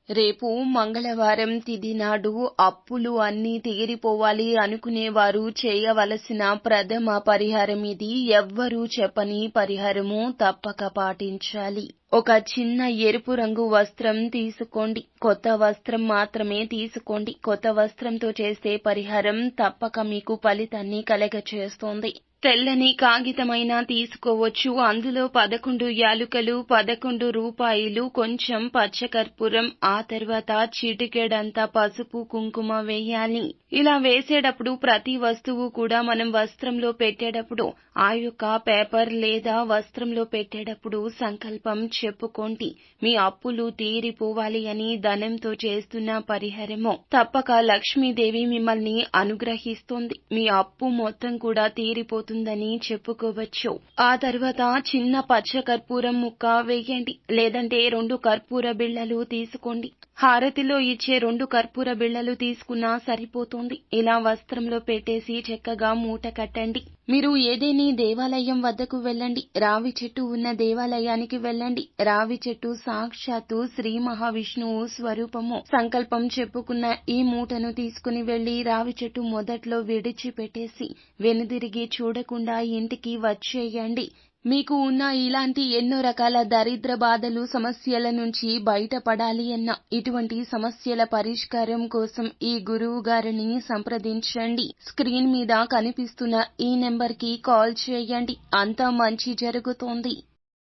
రేపు మంగళవారం తిథి నాడు అప్పులు అన్నీ తీరిపోవాలి అనుకునేవారు చేయవలసిన ప్రథమ పరిహారం ఇది. ఎవ్వరూ చెప్పని పరిహారము, తప్పక పాటించాలి. ఒక చిన్న ఎరుపు రంగు వస్త్రం తీసుకోండి. కొత్త వస్త్రం మాత్రమే తీసుకోండి. కొత్త వస్త్రంతో చేసే పరిహారం తప్పక మీకు ఫలితాన్ని కలగచేస్తుంది. తెల్లని కాగితమైనా తీసుకోవచ్చు. అందులో 11 యాలుకలు, 11 రూపాయలు, కొంచెం పచ్చకర్పూరం, ఆ తర్వాత చిటికెడంత పసుపు, కుంకుమ వేయాలి. ఇలా వేసేటప్పుడు ప్రతి వస్తువు కూడా మనం వస్త్రంలో పెట్టేటప్పుడు ఆ యొక్క పేపర్ లేదా వస్త్రంలో పెట్టేటప్పుడు సంకల్పం చెప్పుకోండి. మీ అప్పులు తీరిపోవాలి అని. ధనంతో చేస్తున్న పరిహారము తప్పక లక్ష్మీదేవి మిమ్మల్ని అనుగ్రహిస్తుంది. మీ అప్పు మొత్తం కూడా తీరిపోతుందని చెప్పుకోవచ్చు. ఆ తర్వాత చిన్న పచ్చ కర్పూరం ముక్క వేయండి. లేదంటే 2 కర్పూర బిళ్ళలు తీసుకోండి. హారతిలో ఇచ్చే 2 కర్పూర బిళ్ళలు తీసుకున్నా సరిపోతుంది. ఇలా వస్త్రంలో పెట్టేసి చక్కగా మూట కట్టండి. మీరు ఏదేని దేవాలయం వద్దకు వెళ్ళండి. రావి చెట్టు ఉన్న దేవాలయానికి వెళ్ళండి. రావి చెట్టు సాక్షాత్తు శ్రీ మహావిష్ణువు స్వరూపము. సంకల్పం చెప్పుకున్న ఈ మూటను తీసుకుని వెళ్లి రావి చెట్టు మొదట్లో విడిచిపెట్టేసి వెనుదిరిగి చూడకుండా ఇంటికి వచ్చేయండి. మీకు ఉన్న ఇలాంటి ఎన్నో రకాల దరిద్ర బాధలు, సమస్యల నుంచి బయటపడాలి అన్న ఇటువంటి సమస్యల పరిష్కారం కోసం ఈ గురువు గారిని సంప్రదించండి. స్క్రీన్ మీద కనిపిస్తున్న ఈ నెంబర్కి కాల్ చేయండి. అంతా మంచి జరుగుతోంది.